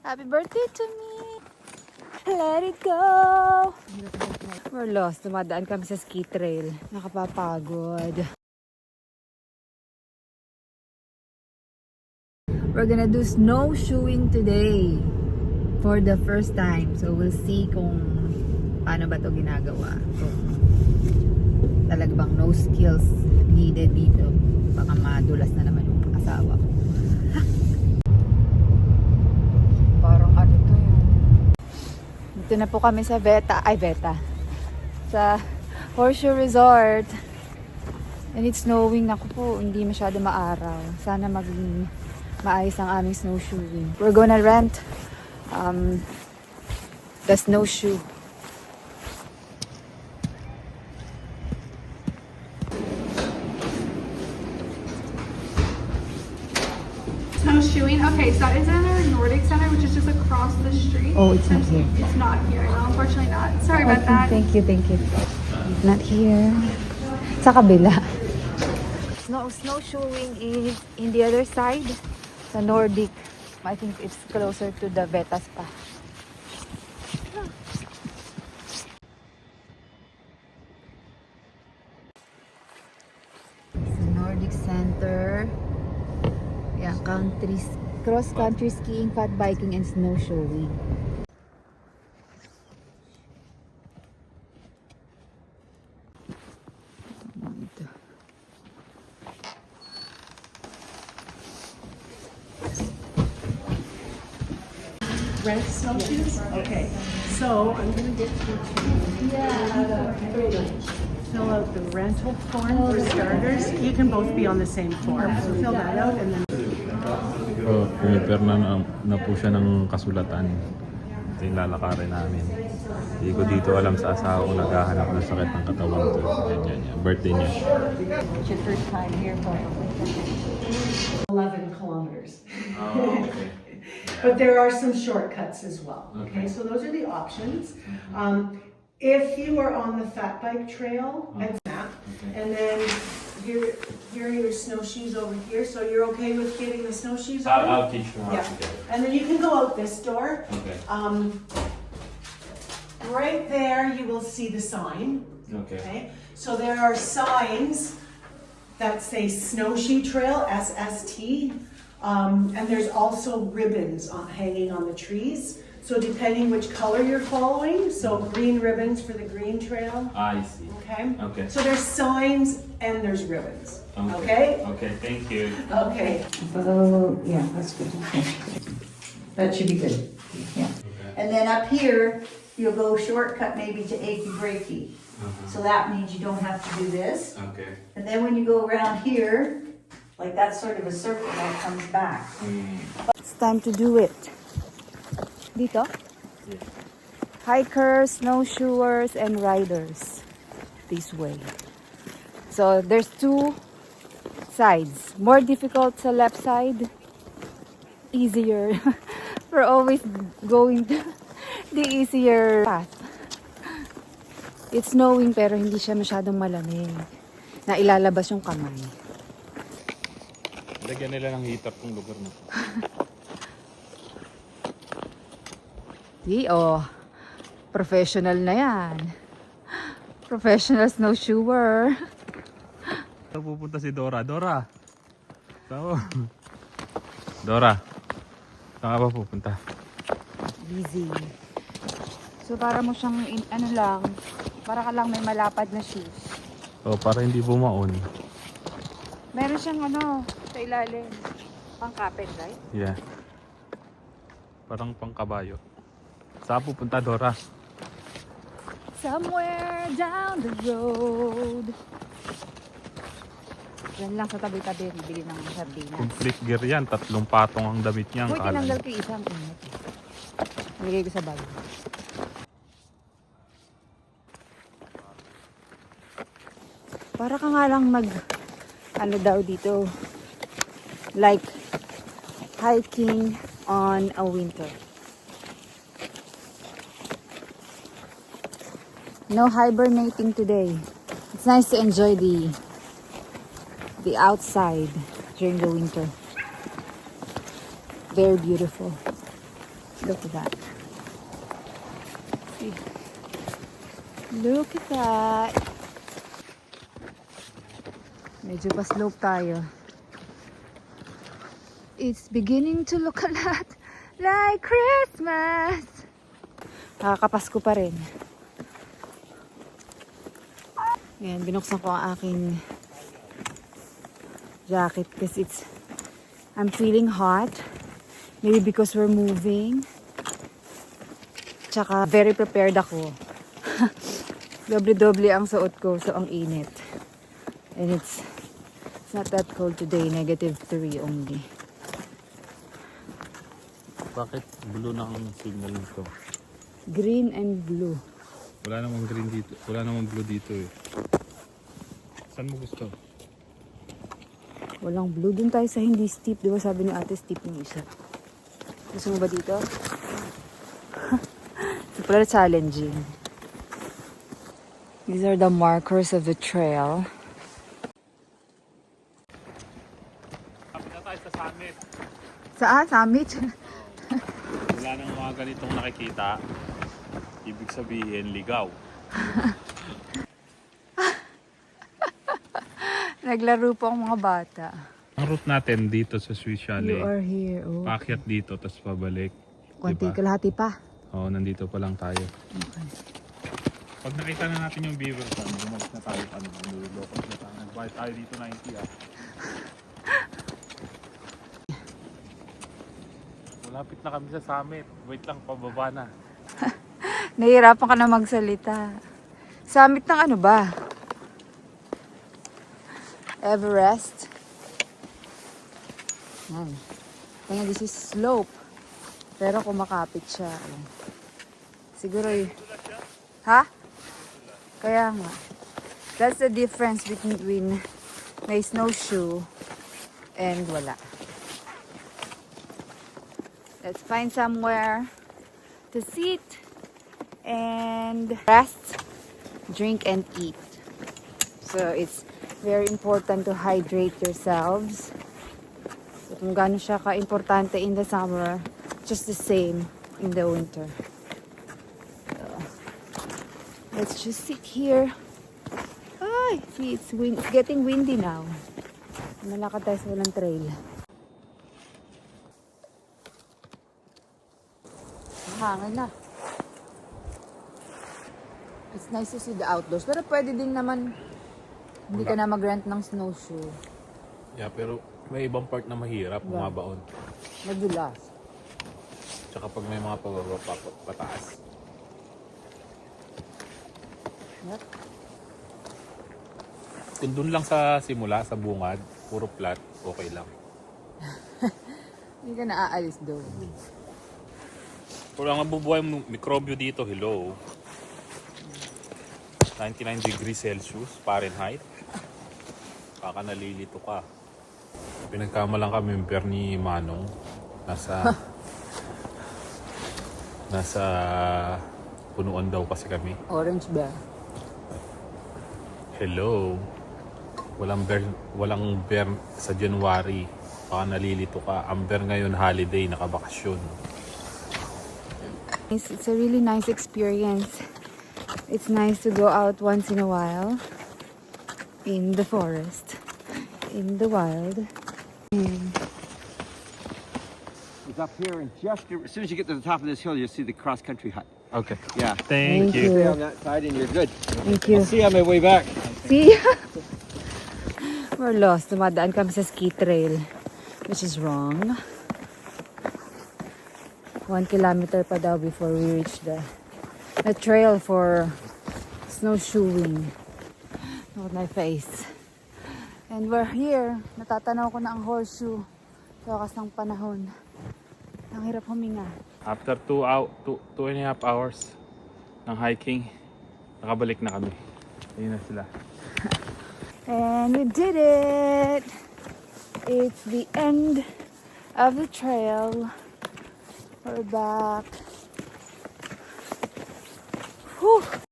Happy birthday to me! Let it go! We're lost. Dumadaan kami sa ski trail. Nakapapagod. We're gonna do snowshoeing today for the first time. So we'll see kung paano ba ito ginagawa. Kung talaga bang no skills needed dito. Baka madulas na naman yung asawa ko. Parang ano to yung... Dito na po kami sa Veta. Sa Horseshoe Resort. And it's snowing. Naku po, hindi masyado maaraw. Sana maging maayos ang aming snowshoeing. We're gonna rent the snowshoe. Snowshoeing. Okay, so that is in our Nordic Center, which is just across the street. Oh, it's not here. It's not here. No, unfortunately not. Sorry about that. Thank you. Not here. Sa kabila. Snowshoeing is in the other side. Sa Nordic. I think it's closer to the Veta Spa. Sa Nordic Center. Yeah, cross-country skiing, fat biking, and snowshoeing. Rent snowshoes? Okay. So I'm going to get you to fill out the rental form for starters. You can both be on the same form. So fill that out and then... Prepare na po siya ng kasulatan. Ito yung lalakarin namin. Hindi ko dito alam sa asawa ko naghahanap ng sakit ng katawan ko. Yan. Birthday niya. It's your first time here for 11 kilometers. Oh, okay. But there are some shortcuts as well. Okay, so those are the options. If you are on the fat bike trail and that, and then here are your snowshoes over here. So you're okay with getting the snowshoes on? I'll teach you how Yeah. to get it. And then you can go out this door. Okay. Right there, you will see the sign. Okay. Okay. So there are signs that say snowshoe trail, SST. And there's also ribbons hanging on the trees. So depending which color you're following, so green ribbons for the green trail. I see. Okay. Okay. So there's signs and there's ribbons. Okay. Okay, thank you. Okay. Oh, yeah, that's good. Okay. That should be good. Yeah. And then up here, you'll go shortcut maybe to achy breaky. So that means you don't have to do this. Okay. And then when you go around here, like that's sort of a circle that comes back. It's time to do it. Dito? Hikers, snowshoers, and riders. This way. So there's two sides. More difficult sa left side. Easier. We're always going to the easier path. It's snowing pero hindi siya masyadong malamig. Na ilalabas yung kamay. Lagyan nila ng heater tong lugar na to. Professional na yan. Professional snowshoer. Saan pupunta si Dora? Dora! Dora! Saan ka ba pupunta? Busy. So para mo siyang, para ka lang may malapad na shoes. Para hindi bumaon. Meron siyang sa ilalim. Pang kapit, right? Yeah. Parang pangkabayo. Saan pupunta, Dora? Somewhere down the road. Yan lang sa tabi-tabi, bibili ng sardinas. Complete gear yan. 3 patong ang damit niya. Uy, tinanggal ko yung isang init. Nilagay ko sa bag. Para ka nga lang daw dito, like hiking on a winter. No hibernating today. It's nice to enjoy the outside during the winter. Very beautiful. Look at that. See? Look at that. Medyo pa-slope tayo. It's beginning to look a lot like Christmas. Nakakapasko pa rin. Ayan, binuksan ko ang aking jacket kasi I'm feeling hot. Maybe because we're moving. Tsaka very prepared ako. Doble-doble ang suot ko, so ang init. And it's not that cold today, -3 only. Bakit blue na ang signal nito? Green and blue. Wala namang green dito. Wala namang blue dito eh. Saan mo gusto? Walang blue. Dun tayo sa hindi steep. Di ba sabi ni ate steep yung isa? Gusto mo ba dito? It's pala challenging. These are the markers of the trail. Kapit na tayo sa summit. Saan? Summit? Wala nang mga ganitong nakikita. Ibig sabihin, ligaw. Naglaro po ang mga bata. Ang route natin dito sa Swiss You Chalet. are here. Oh. Paakyat dito, tapos pabalik. Konti Diba? kalahati pa. Oo, nandito pa lang tayo. Okay. Pag nakita na natin yung beaver farm, bumalik na tayo. Locals na tayo. Nagbayad tayo dito 90 ah. Malapit na kami sa summit. Wait lang, pababa na. Nahihirapan ka na magsalita. Summit ng ano ba? Everest. Yan. Kaya this is slope. Pero kumakapit siya. Ayan. Siguro Ha? Kaya nga. That's the difference between may snowshoe and wala. Let's find somewhere to sit and rest, drink and eat. So it's very important to hydrate yourselves. So, kung gaano siya ka-importante in the summer, just the same in the winter. So, let's just sit here. Ay, see, it's getting windy now. Malakad tayo sa walang trail. Hangin na. It's nice to see the outdoors. Pero pwede din naman hindi ka na mag-rent ng snowshoe. Yeah, pero may ibang part na mahirap, bumabaon. Madulas. Tsaka pag may mga pababa pataas. Yep. Kung dun lang sa simula, sa bungad, puro flat, okay lang. Hindi ka na aalis doon. Kung ang mabubuhay mong mikrobyo dito, hello. 99 degrees Celsius, Fahrenheit. Baka nalilito ka. Pinagkamalang kami yung pair ni Manong. Nasa punuan daw kasi kami. Orange ba? Hello. Walang bear sa January. Baka nalilito ka. Ang bear ngayon holiday, nakabakasyon. It's a really nice experience. It's nice to go out once in a while in the forest, in the wild. It's up here, and just as soon as you get to the top of this hill, you'll see the cross-country hut. Okay. Yeah. Thank you. Stay on that side, and you're good. Thank you. See you on my way back. See? We're lost. Dumadaan kami sa ski trail, which is wrong. 1 kilometer pa daw before we reach the trail for snowshoeing. Look at my face. And we're here. Natatanaw ko na ang horseshoe. Sa wakas ng panahon. Ang hirap huminga. After 2.5 hours ng hiking, nakabalik na kami. Ayun na sila. And we did it! It's the end of the trail. We're back. Whew.